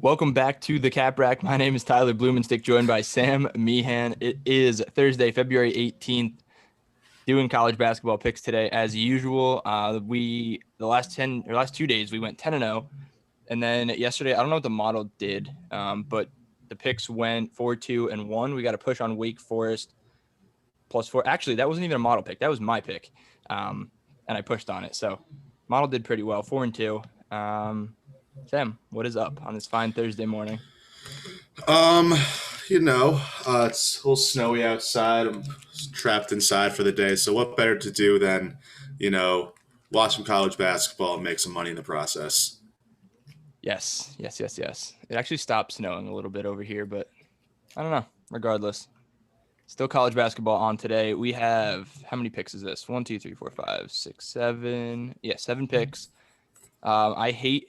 Welcome back to the Cap Rack. My name is Tyler Blumenstick, joined by Sam Meehan. It is Thursday, February 18th. Doing college basketball picks today as usual. The last 2 days we went 10-0, and then yesterday I don't know what the model did, but the picks went 4-2-1. We got a push on Wake Forest +4. Actually, that wasn't even a model pick. That was my pick, and I pushed on it. So model did pretty well, 4-2. Sam, what is up on this fine Thursday morning? Um, it's a little snowy outside. I'm trapped inside for the day. So what better to do than, you know, watch some college basketball and make some money in the process? Yes. It actually stopped snowing a little bit over here, but I don't know. Regardless, still college basketball on today. We have, how many picks is this? 1, 2, 3, 4, 5, 6, 7. Yeah, 7 picks. I hate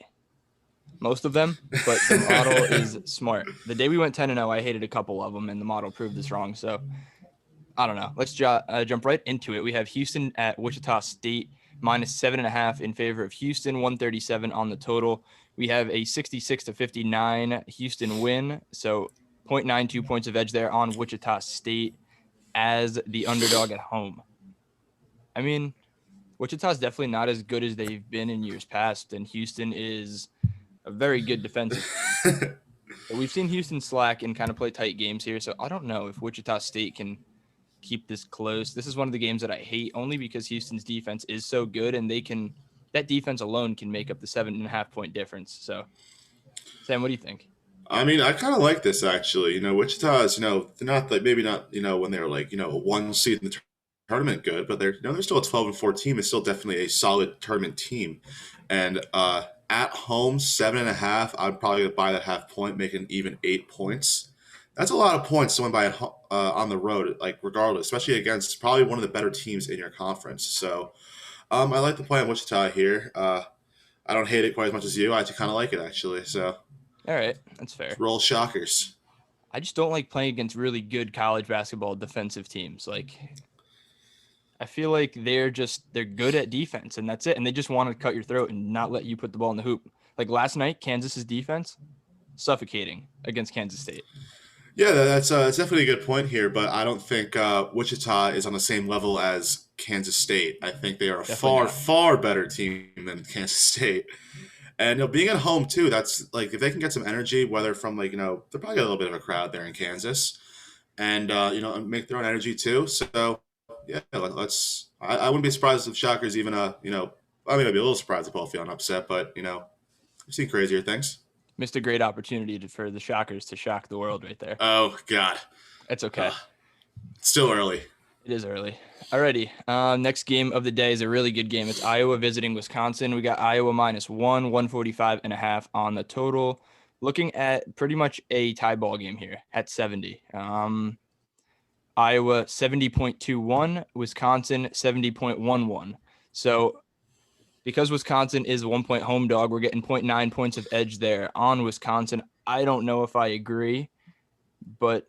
most of them, but the model is smart. The day we went 10-0, I hated a couple of them, and the model proved us wrong. So I don't know. Let's jump right into it. We have Houston at Wichita State -7.5 in favor of Houston, 137 on the total. We have a 66-59 Houston win. So 0.92 points of edge there on Wichita State as the underdog at home. I mean, Wichita's definitely not as good as they've been in years past, and Houston is a very good defensive team. But we've seen Houston slack and kind of play tight games here, so I don't know if Wichita State can keep this close. This is one of the games that I hate only because Houston's defense is so good, and that defense alone can make up the 7.5 point difference. So, Sam, what do you think? I mean, I kind of like this actually. Wichita is, they're not like maybe not, when they're like, a one seed in the tournament good, but they're still a 12-4 team. It's still definitely a solid tournament team. And at home, 7.5, I'd probably buy that half point, making even 8 points. That's a lot of points to win by on the road, like regardless, especially against probably one of the better teams in your conference. So I like the play on Wichita here. I don't hate it quite as much as you. I actually kind of like it actually. So All right, that's fair. roll Shockers. I just don't like playing against really good college basketball defensive teams. Like, I feel like they're good at defense, and that's it. And they just want to cut your throat and not let you put the ball in the hoop. Like last night, Kansas's defense suffocating against Kansas State. Yeah, that's definitely a good point here, but I don't think Wichita is on the same level as Kansas State. I think they are a Definitely far, not. far better team than Kansas State. And being at home too, that's like if they can get some energy, whether from like they're probably got a little bit of a crowd there in Kansas, and make their own energy too. So yeah, let's. I wouldn't be surprised if Shockers even I mean I'd be a little surprised if both feel upset, but we've seen crazier things. Missed a great opportunity for the Shockers to shock the world right there. Oh God, It's okay. it's still early. It is early. Alrighty. Next game of the day is a really good game. It's Iowa visiting Wisconsin. We got Iowa -1, 145.5 on the total. Looking at pretty much a tie ball game here at 70. Iowa 70.21, Wisconsin 70.11. So because Wisconsin is a 1-point home dog, we're getting 0.9 points of edge there on Wisconsin. I don't know if I agree, but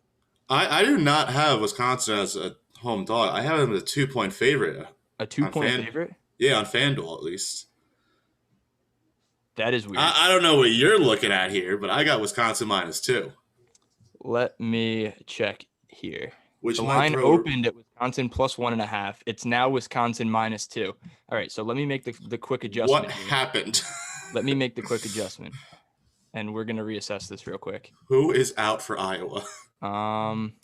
I do not have Wisconsin as a home dog. I have them as a 2 point favorite a on 2-point favorite? yeah, on FanDuel at least. That is weird. I don't know what you're looking at here, but I got Wisconsin -2, Let me check here. which The might line throw. opened at Wisconsin +1.5. It's now Wisconsin -2. All right, so let me make the quick adjustment. What Here. happened? Let me make the quick adjustment, and we're gonna reassess this real quick. Who is out for Iowa? Um.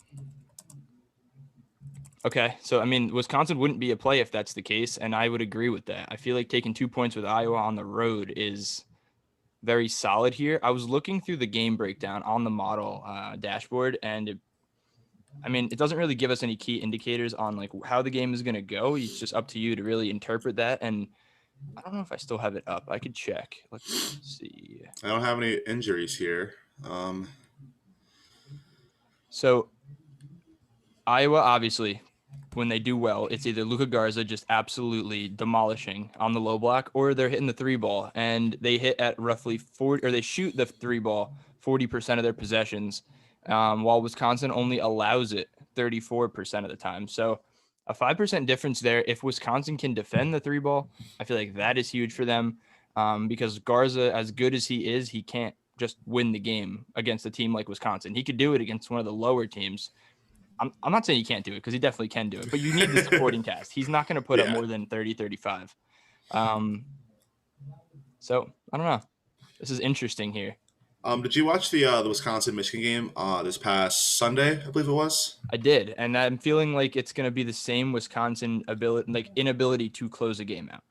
Okay, so I mean, Wisconsin wouldn't be a play if that's the case, and I would agree with that. I feel like taking 2 points with Iowa on the road is very solid here. I was looking through the game breakdown on the model dashboard, and it doesn't really give us any key indicators on like how the game is going to go. It's just up to you to really interpret that. And I don't know if I still have it up. I could check. Let's see. I don't have any injuries here. So Iowa, obviously, when they do well, it's either Luka Garza just absolutely demolishing on the low block, or they're hitting the three ball, and they hit at roughly 40, or they shoot the three ball 40% of their possessions, while Wisconsin only allows it 34% of the time. So a 5% difference there. If Wisconsin can defend the three ball, I feel like that is huge for them, because Garza, as good as he is, he can't just win the game against a team like Wisconsin. He could do it against one of the lower teams. I'm not saying he can't do it because he definitely can do it, but you need the supporting cast. He's not going to put up Yeah. more than 30, 35. So I don't know. This is interesting here. Did you watch the Wisconsin Michigan game this past Sunday? I believe it was. I did, and I'm feeling like it's going to be the same Wisconsin ability, like inability to close a game out.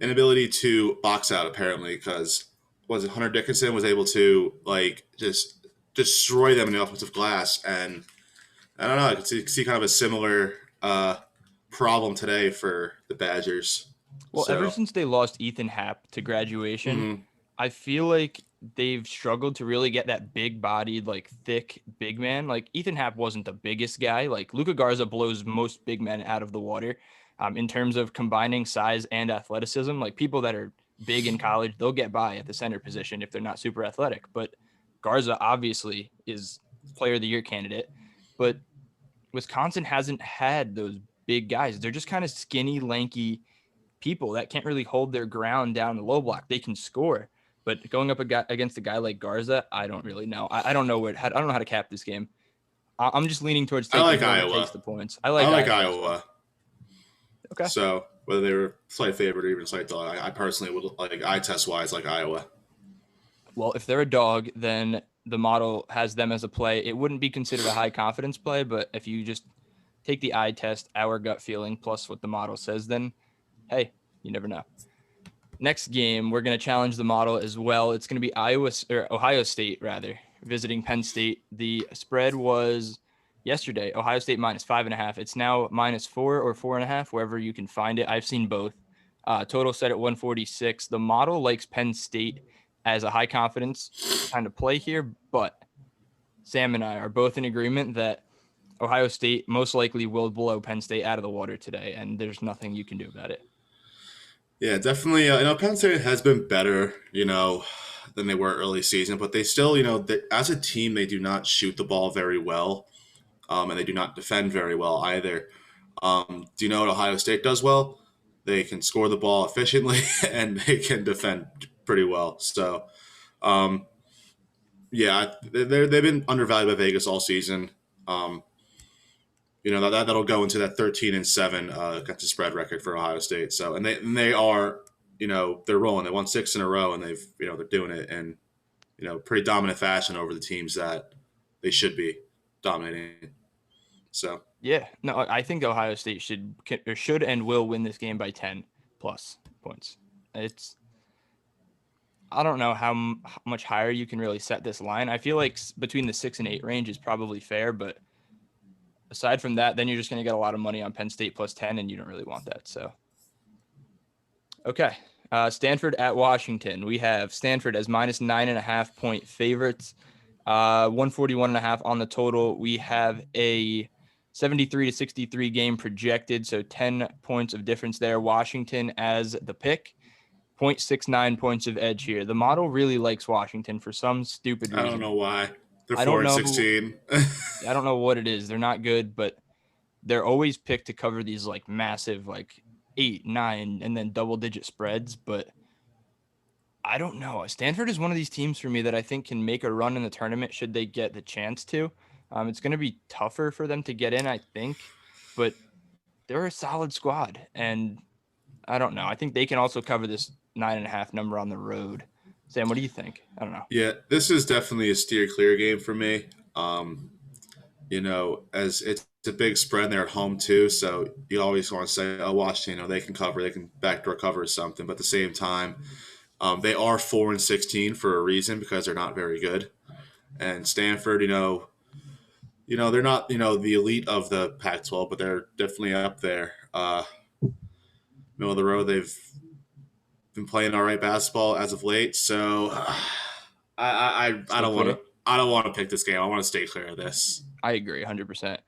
Inability to box out apparently because was it Hunter Dickinson was able to like just destroy them in the offensive glass, and I don't know. I could see kind of a similar problem today for the Badgers. Well, ever since they lost Ethan Happ to graduation, mm-hmm. I feel like they've struggled to really get that big-bodied, like thick big man. Like Ethan Happ wasn't the biggest guy. Like Luka Garza blows most big men out of the water in terms of combining size and athleticism. Like people that are big in college, they'll get by at the center position if they're not super athletic. But Garza obviously is player of the year candidate. But Wisconsin hasn't had those big guys. They're just kind of skinny, lanky people that can't really hold their ground down the low block. They can score, but going up against a guy like Garza, I don't really know. I don't know I don't know how to cap this game. I'm just leaning towards taking I like whoever Iowa. takes the points. I like Iowa. Okay. So whether they were slight favorite or even slight dog, I personally would like eye test wise like Iowa. Well, if they're a dog, then the model has them as a play. It wouldn't be considered a high confidence play, but if you just take the eye test, our gut feeling plus what the model says, then hey, you never know. Next game, we're going to challenge the model as well. It's going to be Ohio State, rather, visiting Penn State. The spread was yesterday, Ohio State -5.5. It's now -4 or 4.5, wherever you can find it. I've seen both. Total set at 146. The model likes Penn State as a high confidence kind of play here, but Sam and I are both in agreement that Ohio State most likely will blow Penn State out of the water today, and there's nothing you can do about it. Yeah, definitely. Penn State has been better, than they were early season, but they still, as a team, they do not shoot the ball very well, and they do not defend very well either. Do you know what Ohio State does well? They can score the ball efficiently, and they can defend pretty well. So, yeah, they've been undervalued by Vegas all season. That'll go into that 13-7 against the spread record for Ohio State. So, and they are, they're rolling. They won 6 in a row, and they're doing it in, pretty dominant fashion over the teams that they should be dominating. So, yeah, no, I think Ohio State should and will win this game by 10 plus points. I don't know how much higher you can really set this line. I feel like between the 6 and 8 range is probably fair, but aside from that, then you're just going to get a lot of money on Penn State plus 10, and you don't really want that. So, okay. Stanford at Washington. We have Stanford as -9.5 point favorites, 141.5 on the total. We have a 73-63 game projected, so 10 points of difference there. Washington as the pick, 0.69 points of edge here. The model really likes Washington for some stupid reason. I don't know why. They're I 4-16. I don't know what it is. They're not good, but they're always picked to cover these like massive, like 8, 9, and then double-digit spreads. But I don't know. Stanford is one of these teams for me that I think can make a run in the tournament should they get the chance to. It's going to be tougher for them to get in, I think, but they're a solid squad, and I don't know. I think they can also cover this 9.5 number on the road. Sam, what do you think? I don't know. Yeah, this is definitely a steer clear game for me. As it's a big spread and they're at home too, so you always want to say, oh, Washington, they can cover, they can backdoor cover or something. But at the same time, they are 4-16 for a reason because they're not very good. And Stanford, they're not, the elite of the Pac-12, but they're definitely up there. Middle of the road, they've been playing all right basketball as of late. So I don't want to pick this game. I want to stay clear of this. I agree 100%.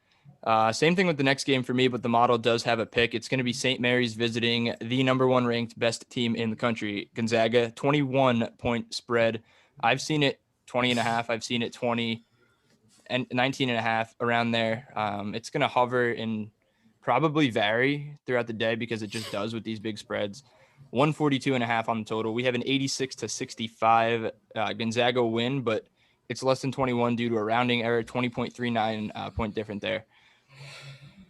Same thing with the next game for me, but the model does have a pick. It's going to be St. Mary's visiting the number 1 ranked best team in the country, Gonzaga, 21-point spread. I've seen it 20.5. I've seen it 20 and 19.5 around there. It's going to hover and probably vary throughout the day because it just does with these big spreads. 142.5 on the total. We have an 86-65 Gonzaga win, but it's less than 21 due to a rounding error, 20.39 point different there.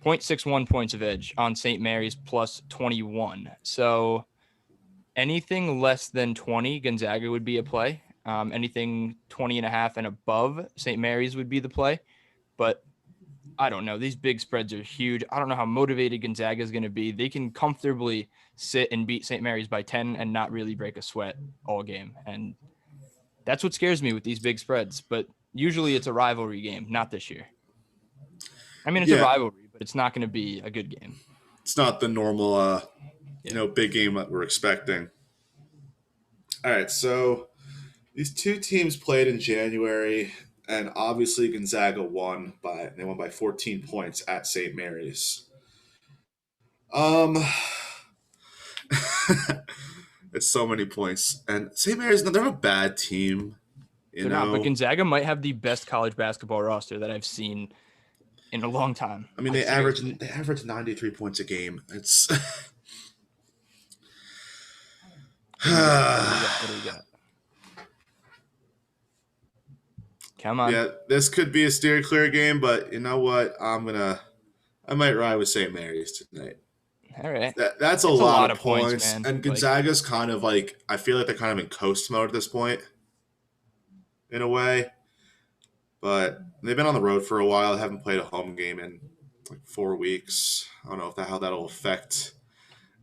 0.61 points of edge on St. Mary's plus 21. So anything less than 20, Gonzaga would be a play. Anything 20.5 and above, St. Mary's would be the play. But I don't know. These big spreads are huge. I don't know how motivated Gonzaga is going to be. They can comfortably sit and beat St. Mary's by 10 and not really break a sweat all game. And that's what scares me with these big spreads. But usually it's a rivalry game, not this year. I mean, it's a rivalry, but it's not going to be a good game. It's not the normal, big game that we're expecting. All right, so these two teams played in January, and obviously Gonzaga won by 14 points at St. Mary's. It's so many points, and St. Mary's, they're a bad team. They're not, but Gonzaga might have the best college basketball roster that I've seen in a long time. I mean, they average 93 points a game. It's what do we got? Come on. Yeah, this could be a steer clear game, but you know what? I might ride with St. Mary's tonight. All right. That's a lot of points, man. And Gonzaga's kind of I feel like they're kind of in coast mode at this point, in a way. But they've been on the road for a while. They haven't played a home game in 4 weeks. I don't know how that'll affect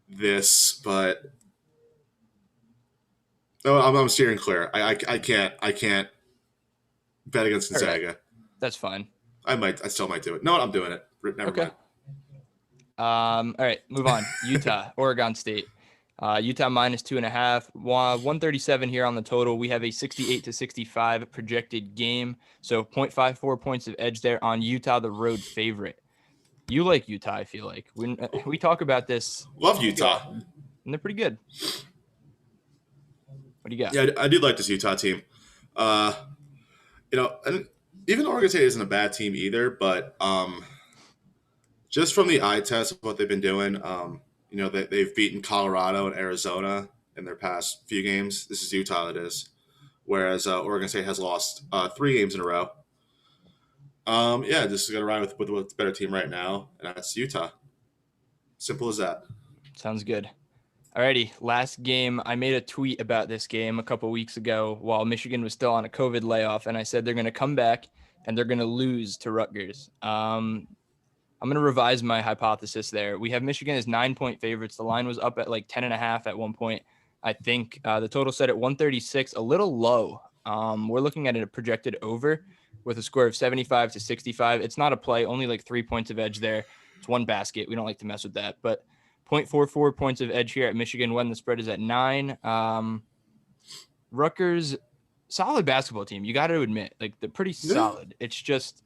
this, but I'm steering clear. I can't bet against Gonzaga. Right. That's fine. I still might do it. No, I'm doing it. Never mind. All right, move on. Utah, Oregon State. Utah minus 2.5, 137 here on the total. We have a 68-65 projected game. So 0.54 points of edge there on Utah, the road favorite. You like Utah, I feel like. When we talk about this. Love Utah. And they're pretty good. What do you got? Yeah, I do like this Utah team. And even Oregon State isn't a bad team either, but just from the eye test of what they've been doing, they've beaten Colorado and Arizona in their past few games. This is Utah, it is. Whereas Oregon State has lost 3 games in a row. Just going to ride with the better team right now, and that's Utah. Simple as that. Sounds good. Alrighty, last game. I made a tweet about this game a couple weeks ago while Michigan was still on a COVID layoff, and I said they're going to come back and they're going to lose to Rutgers. I'm going to revise my hypothesis there. We have Michigan as 9-point favorites. The line was up at 10.5 at one point. I think the total set at 136, a little low. We're looking at a projected over with a score of 75-65. It's not a play, only 3 points of edge there. It's one basket. We don't like to mess with that, but 0.44 points of edge here at Michigan when the spread is at 9. Rutgers, solid basketball team. You got to admit, they're pretty solid. It's just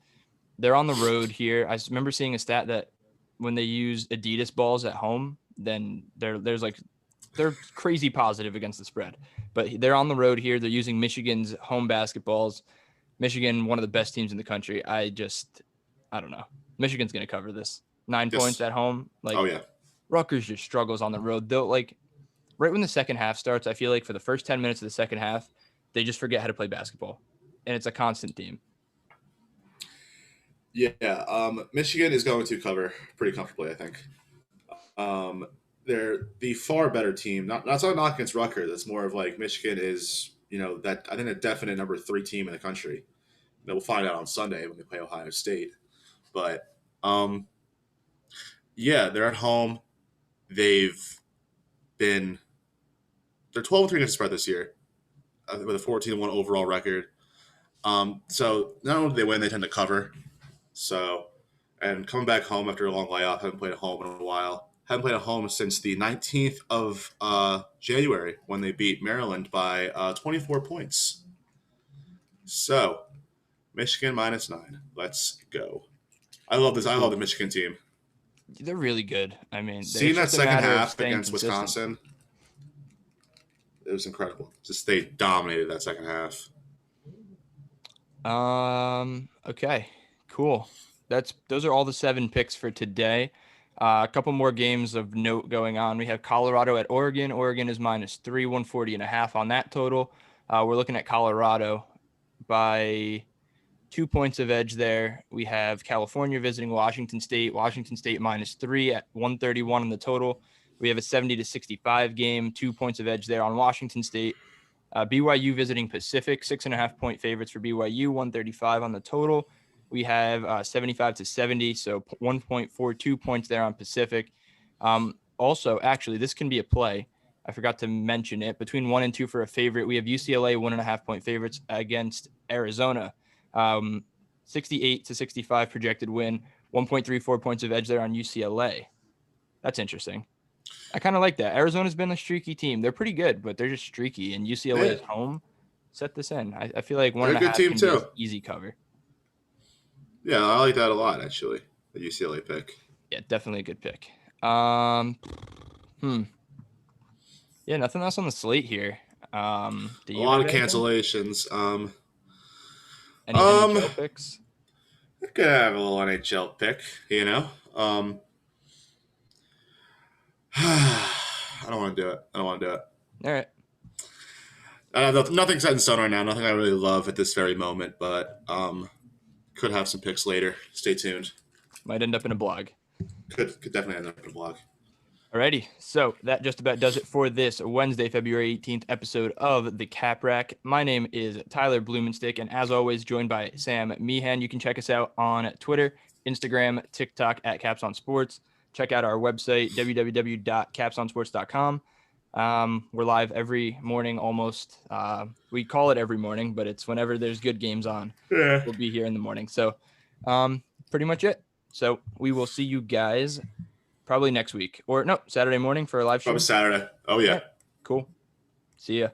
they're on the road here. I remember seeing a stat that when they use Adidas balls at home, then they're crazy positive against the spread. But they're on the road here. They're using Michigan's home basketballs. Michigan, one of the best teams in the country. I don't know. Michigan's going to cover this. 9 points at home. Oh, yeah. Rutgers just struggles on the road. They'll right when the second half starts, I feel like for the first 10 minutes of the second half, they just forget how to play basketball. And it's a constant theme. Yeah. Michigan is going to cover pretty comfortably, I think. They're the far better team. Not against Rutgers. It's more of Michigan is, that I think a definite number 3 team in the country. We'll find out on Sunday when they play Ohio State. But they're at home. They're 12-3 against the spread this year, with a 14-1 overall record. So not only do they win, they tend to cover. So, and coming back home after a long layoff, haven't played at home in a while. Haven't played at home since the 19th of January when they beat Maryland by 24 points. So, Michigan minus 9. Let's go. I love this. I love the Michigan team. They're really good. I mean, seeing that second half against Wisconsin, it was incredible. Just they dominated that second half. Okay, cool. Those are all the 7 picks for today. A couple more games of note going on. We have Colorado at Oregon. Oregon is -3, 140.5 on that total. We're looking at Colorado by 2 points of edge there. We have California visiting Washington State. Washington State -3 at 131 on the total. We have a 70-65 game, 2 points of edge there on Washington State. BYU visiting Pacific, 6.5 point favorites for BYU, 135 on the total. We have 75-70, so 1.42 points there on Pacific. Also, actually, this can be a play. I forgot to mention it. Between 1 and 2 for a favorite, we have UCLA 1.5 point favorites against Arizona. 68-65 projected win, 1.34 points of edge there on UCLA. That's interesting. I kind of like that. Arizona's been a streaky team. They're pretty good, but they're just streaky. And UCLA is home. Set this in. I feel like They're a good 1.5 team can too. be an easy cover. Yeah, I like that a lot, actually. The UCLA pick. Yeah, definitely a good pick. Yeah, nothing else on the slate here. Do A you lot have of anything? cancellations. Any NHL picks? I could have a little NHL pick, you know. I don't want to do it. All right. Nothing's set in stone right now. Nothing I really love at this very moment, but could have some picks later. Stay tuned. Might end up in a blog. Could definitely end up in a blog. Alrighty, so that just about does it for this Wednesday, February 18th episode of the Cap Rack. My name is Tyler Blumenstick, and as always, joined by Sam Meehan. You can check us out on Twitter, Instagram, TikTok at Caps on Sports. Check out our website, www.capsonsports.com. We're live every morning almost. We call it every morning, but it's whenever there's good games on. Yeah. We'll be here in the morning. So pretty much it. So we will see you guys probably next week. Or no, Saturday morning for a live show. Probably Saturday. Oh, yeah. Cool. See ya.